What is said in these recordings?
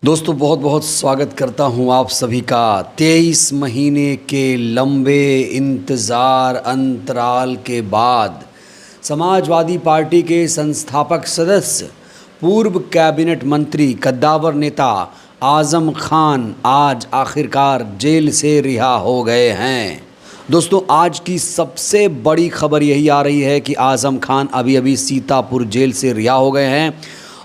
दोस्तों बहुत बहुत स्वागत करता हूं आप सभी का 23 महीने के लंबे इंतज़ार अंतराल के बाद समाजवादी पार्टी के संस्थापक सदस्य पूर्व कैबिनेट मंत्री कद्दावर नेता आज़म खान आज आखिरकार जेल से रिहा हो गए हैं। दोस्तों आज की सबसे बड़ी खबर यही आ रही है कि आज़म खान अभी अभी सीतापुर जेल से रिहा हो गए हैं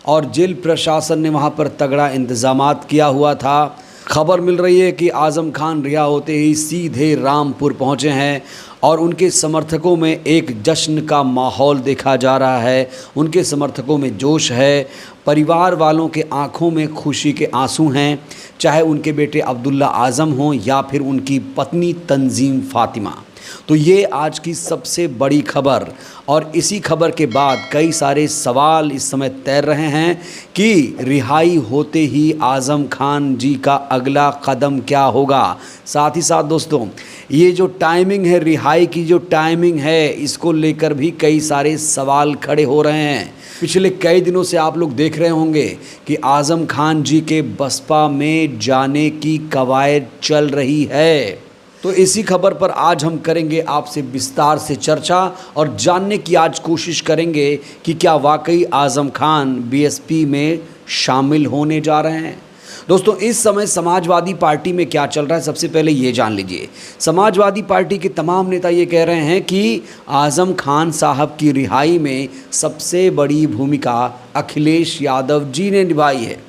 और जेल प्रशासन ने वहां पर तगड़ा इंतजामात किया हुआ था। खबर मिल रही है कि आज़म खान रिहा होते ही सीधे रामपुर पहुंचे हैं और उनके समर्थकों में एक जश्न का माहौल देखा जा रहा है। उनके समर्थकों में जोश है, परिवार वालों के आंखों में खुशी के आंसू हैं, चाहे उनके बेटे अब्दुल्ला आज़म हों या फिर उनकी पत्नी तंजीम फ़ातिमा। तो ये आज की सबसे बड़ी खबर और इसी खबर के बाद कई सारे सवाल इस समय तैर रहे हैं कि रिहाई होते ही आज़म खान जी का अगला कदम क्या होगा। साथ ही साथ दोस्तों ये जो टाइमिंग है, रिहाई की जो टाइमिंग है, इसको लेकर भी कई सारे सवाल खड़े हो रहे हैं। पिछले कई दिनों से आप लोग देख रहे होंगे कि आज़म खान जी के बसपा में जाने की कवायद चल रही है। तो इसी खबर पर आज हम करेंगे आपसे विस्तार से चर्चा और जानने की आज कोशिश करेंगे कि क्या वाकई आज़म खान बीएसपी में शामिल होने जा रहे हैं। दोस्तों इस समय समाजवादी पार्टी में क्या चल रहा है, सबसे पहले ये जान लीजिए। समाजवादी पार्टी के तमाम नेता ये कह रहे हैं कि आज़म खान साहब की रिहाई में सबसे बड़ी भूमिका अखिलेश यादव जी ने निभाई है।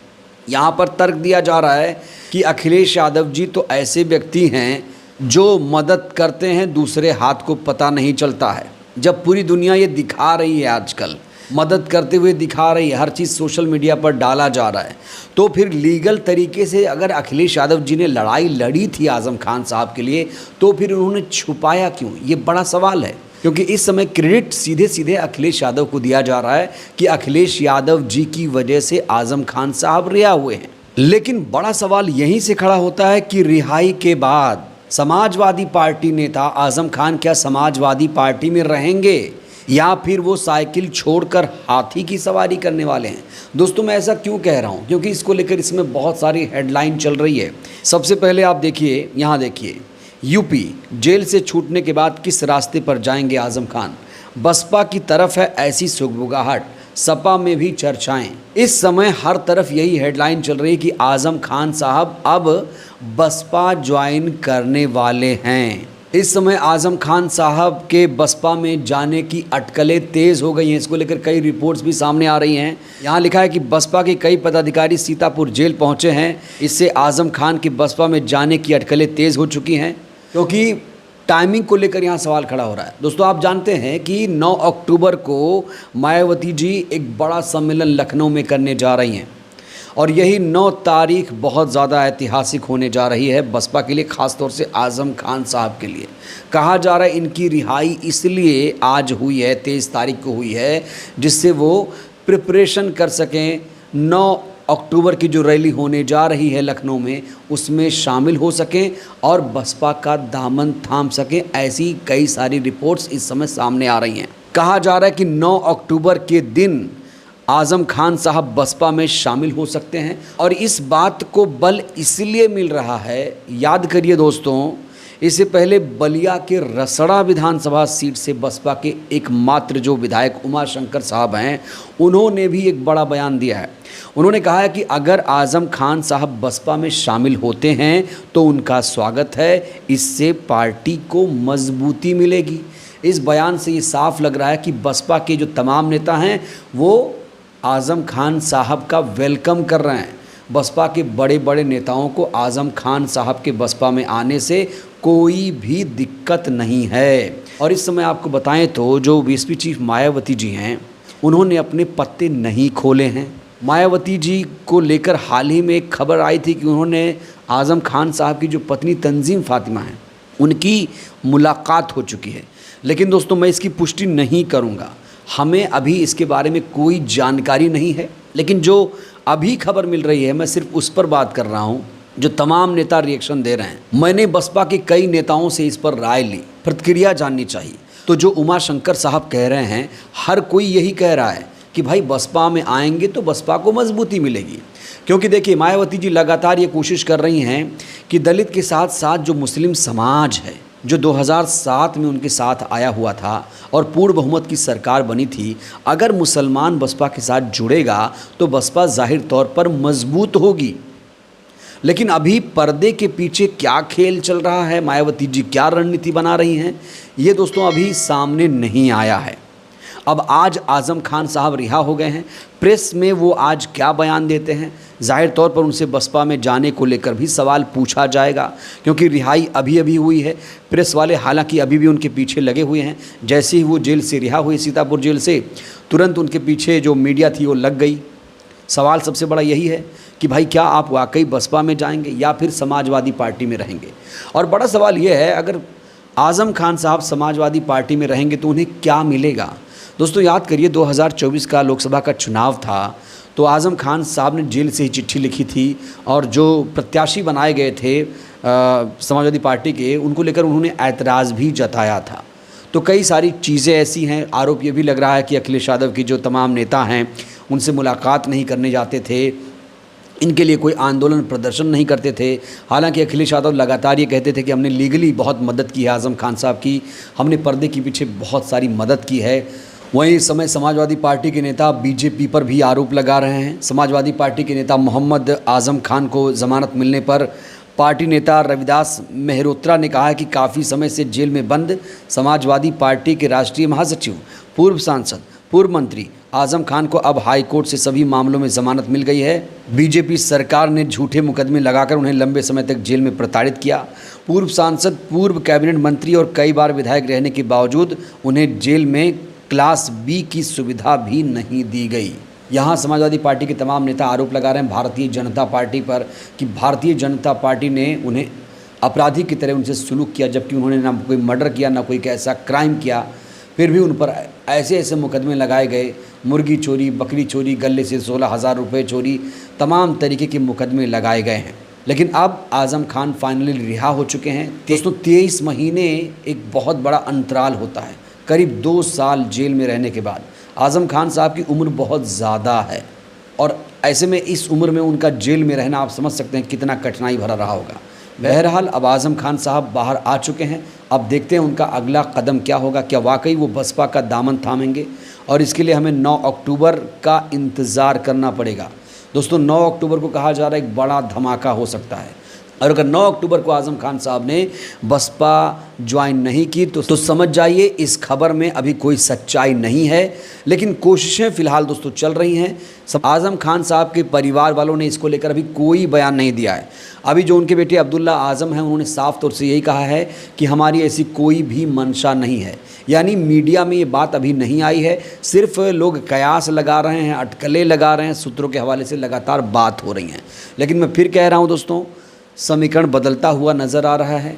यहाँ पर तर्क दिया जा रहा है कि अखिलेश यादव जी तो ऐसे व्यक्ति हैं जो मदद करते हैं, दूसरे हाथ को पता नहीं चलता है। जब पूरी दुनिया ये दिखा रही है, आजकल मदद करते हुए दिखा रही है, हर चीज़ सोशल मीडिया पर डाला जा रहा है, तो फिर लीगल तरीके से अगर अखिलेश यादव जी ने लड़ाई लड़ी थी आज़म खान साहब के लिए, तो फिर उन्होंने छुपाया क्यों? ये बड़ा सवाल है, क्योंकि इस समय क्रेडिट सीधे सीधे अखिलेश यादव को दिया जा रहा है कि अखिलेश यादव जी की वजह से आज़म खान साहब रिहा हुए हैं। लेकिन बड़ा सवाल यहीं से खड़ा होता है कि रिहाई के बाद समाजवादी पार्टी नेता आज़म खान क्या समाजवादी पार्टी में रहेंगे या फिर वो साइकिल छोड़कर हाथी की सवारी करने वाले हैं। दोस्तों मैं ऐसा क्यों कह रहा हूँ, क्योंकि इसको लेकर इसमें बहुत सारी हेडलाइन चल रही है। सबसे पहले आप देखिए, यहाँ देखिए, यूपी जेल से छूटने के बाद किस रास्ते पर जाएंगे आज़म खान। बसपा की तरफ है ऐसी सुगबुगाहट, सपा में भी चर्चाएं। इस समय हर तरफ यही हेडलाइन चल रही है कि आज़म खान साहब अब बसपा ज्वाइन करने वाले हैं। इस समय आज़म खान साहब के बसपा में जाने की अटकलें तेज़ हो गई हैं। इसको लेकर कई रिपोर्ट्स भी सामने आ रही हैं। यहाँ लिखा है कि बसपा के कई पदाधिकारी सीतापुर जेल पहुँचे हैं। इससे आज़म खान के बसपा में जाने की अटकलें तेज़ हो चुकी हैं, क्योंकि टाइमिंग को लेकर यहाँ सवाल खड़ा हो रहा है। दोस्तों आप जानते हैं कि 9 अक्टूबर को मायावती जी एक बड़ा सम्मेलन लखनऊ में करने जा रही हैं और यही 9 तारीख बहुत ज़्यादा ऐतिहासिक होने जा रही है बसपा के लिए, ख़ास तौर से आज़म खान साहब के लिए। कहा जा रहा है इनकी रिहाई इसलिए आज हुई है, 23 तारीख को हुई है, जिससे वो प्रिपरेशन कर सकें, 9 अक्टूबर की जो रैली होने जा रही है लखनऊ में उसमें शामिल हो सकें और बसपा का दामन थाम सकें। ऐसी कई सारी रिपोर्ट्स इस समय सामने आ रही हैं। कहा जा रहा है कि 9 अक्टूबर के दिन आज़म खान साहब बसपा में शामिल हो सकते हैं और इस बात को बल इसलिए मिल रहा है, याद करिए दोस्तों, इससे पहले बलिया के रसड़ा विधानसभा सीट से बसपा के एकमात्र जो विधायक उमाशंकर साहब हैं, उन्होंने भी एक बड़ा बयान दिया है। उन्होंने कहा है कि अगर आज़म खान साहब बसपा में शामिल होते हैं तो उनका स्वागत है, इससे पार्टी को मजबूती मिलेगी। इस बयान से ये साफ लग रहा है कि बसपा के जो तमाम नेता हैं वो आज़म खान साहब का वेलकम कर रहे हैं। बसपा के बड़े बड़े नेताओं को आज़म खान साहब के बसपा में आने से कोई भी दिक्कत नहीं है। और इस समय आपको बताएं तो जो बीएसपी चीफ मायावती जी हैं, उन्होंने अपने पत्ते नहीं खोले हैं। मायावती जी को लेकर हाल ही में एक खबर आई थी कि उन्होंने आज़म खान साहब की जो पत्नी तंजीम फ़ातिमा हैं, उनकी मुलाकात हो चुकी है। लेकिन दोस्तों मैं इसकी पुष्टि नहीं करूँगा, हमें अभी इसके बारे में कोई जानकारी नहीं है। लेकिन जो अभी खबर मिल रही है मैं सिर्फ उस पर बात कर रहा हूँ जो तमाम नेता रिएक्शन दे रहे हैं। मैंने बसपा के कई नेताओं से इस पर राय ली, प्रतिक्रिया जाननी चाहिए। तो जो उमाशंकर साहब कह रहे हैं, हर कोई यही कह रहा है कि भाई बसपा में आएंगे तो बसपा को मजबूती मिलेगी। क्योंकि देखिए मायावती जी लगातार ये कोशिश कर रही हैं कि दलित के साथ साथ जो मुस्लिम समाज है, जो 2007 में उनके साथ आया हुआ था और पूर्ण बहुमत की सरकार बनी थी, अगर मुसलमान बसपा के साथ जुड़ेगा तो बसपा जाहिर तौर पर मजबूत होगी। लेकिन अभी पर्दे के पीछे क्या खेल चल रहा है, मायावती जी क्या रणनीति बना रही हैं, ये दोस्तों अभी सामने नहीं आया है। अब आज आज़म खान साहब रिहा हो गए हैं, प्रेस में वो आज क्या बयान देते हैं, जाहिर तौर पर उनसे बसपा में जाने को लेकर भी सवाल पूछा जाएगा, क्योंकि रिहाई अभी अभी हुई है। प्रेस वाले हालांकि अभी भी उनके पीछे लगे हुए हैं। जैसे ही वो जेल से रिहा हुए, सीतापुर जेल से, तुरंत उनके पीछे जो मीडिया थी वो लग गई। सवाल सबसे बड़ा यही है कि भाई क्या आप वाकई बसपा में जाएंगे या फिर समाजवादी पार्टी में रहेंगे। और बड़ा सवाल ये है, अगर आज़म खान साहब समाजवादी पार्टी में रहेंगे तो उन्हें क्या मिलेगा। दोस्तों याद करिए 2024 का लोकसभा का चुनाव था, तो आज़म खान साहब ने जेल से ही चिट्ठी लिखी थी और जो प्रत्याशी बनाए गए थे समाजवादी पार्टी के, उनको लेकर उन्होंने ऐतराज़ भी जताया था। तो कई सारी चीज़ें ऐसी हैं। आरोप ये भी लग रहा है कि अखिलेश यादव की जो तमाम नेता हैं उनसे मुलाकात नहीं करने जाते थे, इनके लिए कोई आंदोलन प्रदर्शन नहीं करते थे। हालांकि अखिलेश यादव लगातार ये कहते थे कि हमने लीगली बहुत मदद की है आज़म खान साहब की, हमने पर्दे के पीछे बहुत सारी मदद की है। वहीं इस समय समाजवादी पार्टी के नेता बीजेपी पर भी आरोप लगा रहे हैं। समाजवादी पार्टी के नेता मोहम्मद आज़म खान को ज़मानत मिलने पर पार्टी नेता रविदास मेहरोत्रा ने कहा है कि काफ़ी समय से जेल में बंद समाजवादी पार्टी के राष्ट्रीय महासचिव, पूर्व सांसद, पूर्व मंत्री आज़म खान को अब हाई कोर्ट से सभी मामलों में ज़मानत मिल गई है। बीजेपी सरकार ने झूठे मुकदमे लगाकर उन्हें लंबे समय तक जेल में प्रताड़ित किया। पूर्व सांसद, पूर्व कैबिनेट मंत्री और कई बार विधायक रहने के बावजूद उन्हें जेल में क्लास बी की सुविधा भी नहीं दी गई। यहाँ समाजवादी पार्टी के तमाम नेता आरोप लगा रहे हैं भारतीय जनता पार्टी पर कि भारतीय जनता पार्टी ने उन्हें अपराधी की तरह उनसे सलूक किया, जबकि उन्होंने ना कोई मर्डर किया, ना कोई ऐसा क्राइम किया, फिर भी उन पर ऐसे ऐसे मुकदमे लगाए गए। मुर्गी चोरी, बकरी चोरी, गले से 16,000 रुपये चोरी, तमाम तरीके के मुकदमे लगाए गए हैं। लेकिन अब आज़म खान फाइनली रिहा हो चुके हैं। दोस्तों 23 महीने एक बहुत बड़ा अंतराल होता है। करीब 2 साल जेल में रहने के बाद आज़म खान साहब की उम्र बहुत ज़्यादा है और ऐसे में इस उम्र में उनका जेल में रहना आप समझ सकते हैं कितना कठिनाई भरा रहा होगा। बहरहाल अब आज़म खान साहब बाहर आ चुके हैं। अब देखते हैं उनका अगला कदम क्या होगा। क्या वाकई वो बसपा का दामन थामेंगे? और इसके लिए हमें 9 अक्टूबर का इंतज़ार करना पड़ेगा। दोस्तों 9 अक्टूबर को कहा जा रहा है एक बड़ा धमाका हो सकता है। और अगर 9 अक्टूबर को आज़म खान साहब ने बसपा ज्वाइन नहीं की तो समझ जाइए इस खबर में अभी कोई सच्चाई नहीं है। लेकिन कोशिशें फ़िलहाल दोस्तों चल रही हैं। आज़म खान साहब के परिवार वालों ने इसको लेकर अभी कोई बयान नहीं दिया है। अभी जो उनके बेटे अब्दुल्ला आज़म हैं उन्होंने साफ तौर से यही कहा है कि हमारी ऐसी कोई भी मंशा नहीं है। यानी मीडिया में ये बात अभी नहीं आई है, सिर्फ लोग कयास लगा रहे हैं, अटकलें लगा रहे हैं, सूत्रों के हवाले से लगातार बात हो रही हैं। लेकिन मैं फिर कह रहा हूँ दोस्तों, समीकरण बदलता हुआ नज़र आ रहा है।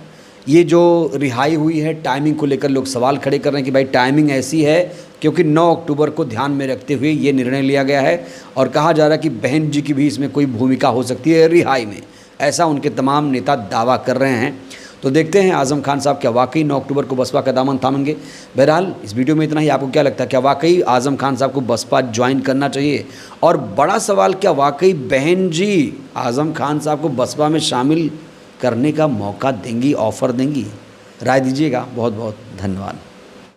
ये जो रिहाई हुई है, टाइमिंग को लेकर लोग सवाल खड़े कर रहे हैं कि भाई टाइमिंग ऐसी है क्योंकि 9 अक्टूबर को ध्यान में रखते हुए ये निर्णय लिया गया है। और कहा जा रहा है कि बहन जी की भी इसमें कोई भूमिका हो सकती है रिहाई में, ऐसा उनके तमाम नेता दावा कर रहे हैं। तो देखते हैं आज़म खान साहब क्या वाकई 9 अक्टूबर को बसपा का दामन थामेंगे। बहरहाल इस वीडियो में इतना ही। आपको क्या लगता है, क्या वाकई आज़म खान साहब को बसपा ज्वाइन करना चाहिए? और बड़ा सवाल, क्या वाकई बहन जी आज़म खान साहब को बसपा में शामिल करने का मौका देंगी, ऑफ़र देंगी? राय दीजिएगा। बहुत बहुत धन्यवाद।